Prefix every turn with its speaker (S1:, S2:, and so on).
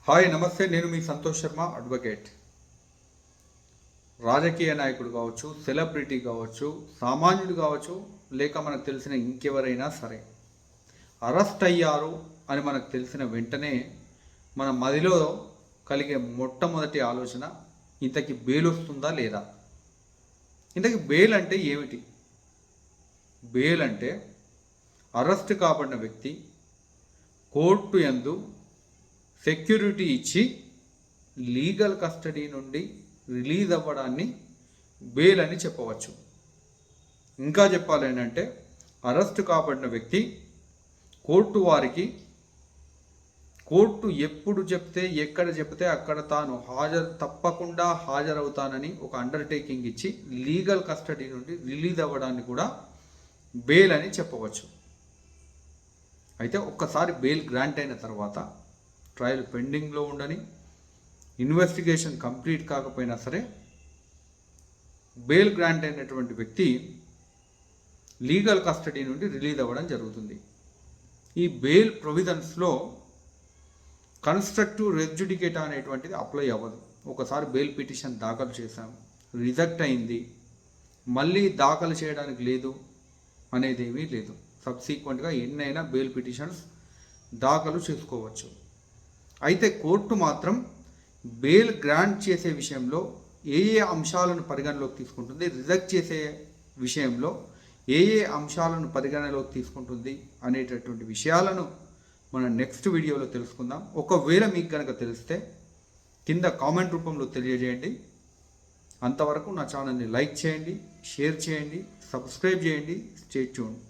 S1: Hi నమస్తే, నేను మీ Santosh Sharma advocate. రాజకీయ నాయకుడు కావచ్చు, సెలబ్రిటీ కావచ్చు, సామాన్యుడు కావచ్చు, లేక మనకు తెలిసిన ఇంకెవరైనా సరే అరెస్ట్ అయ్యారు అని మనకు తెలిసిన వెంటనే మన మదిలో కలిగే మొట్టమొదటి ఆలోచన ఇంతకీ బెయిల్ వస్తుందా లేదా. ఇంతకీ బెయిల్ అంటే ఏమిటి? బెయిల్ అంటే అరెస్ట్ కాబడిన వ్యక్తి కోర్టు యందు సెక్యూరిటీ ఇచ్చి లీగల్ కస్టడీ నుండి రిలీజ్ అవ్వడాన్ని బెయిల్ అని చెప్పవచ్చు. ఇంకా చెప్పాలంటే అరెస్ట్ కాబడిన వ్యక్తి కోర్టు ఎప్పుడు చెప్తే ఎక్కడ చెప్తే అక్కడ తాను తప్పకుండా హాజరవుతానని ఒక అండర్టేకింగ్ ఇచ్చి లీగల్ కస్టడీ నుండి రిలీజ్ అవ్వడాన్ని కూడా బెయిల్ అని చెప్పవచ్చు. అయితే ఒక్కసారి బెయిల్ గ్రాంట్ అయిన తర్వాత ట్రయల్ పెండింగ్లో ఉండని, ఇన్వెస్టిగేషన్ కంప్లీట్ కాకపోయినా సరే బెయిల్ గ్రాంట్ అయినటువంటి వ్యక్తి లీగల్ కస్టడీ నుండి రిలీజ్ అవ్వడం జరుగుతుంది. ఈ బెయిల్ ప్రొవిజన్స్లో కన్స్ట్రక్టివ్ రెడ్జుడికేట్ అనేటువంటిది అప్లై అవ్వదు. ఒకసారి బెయిల్ పిటిషన్ దాఖలు చేశాం, రిజెక్ట్ అయింది, మళ్ళీ దాఖలు చేయడానికి లేదు అనేది ఏమీ లేదు. సబ్సీక్వెంట్గా ఎన్నైనా బెయిల్ పిటిషన్స్ దాఖలు చేసుకోవచ్చు. అయితే కోర్టు మాత్రం బెయిల్ గ్రాంట్ చేసే విషయంలో ఏ అంశాలను పరిగణలోకి తీసుకుంటుంది, రిజెక్ట్ చేసే విషయంలో ఏ అంశాలను పరిగణలోకి తీసుకుంటుంది అనేటటువంటి విషయాలను మనం నెక్స్ట్ వీడియోలో తెలుసుకుందాం. ఒకవేళ మీకు కనుక తెలిస్తే కింద కామెంట్ రూపంలో తెలియజేయండి. అంతవరకు నా ఛానల్ని లైక్ చేయండి, షేర్ చేయండి, సబ్స్క్రైబ్ చేయండి. Stay tuned.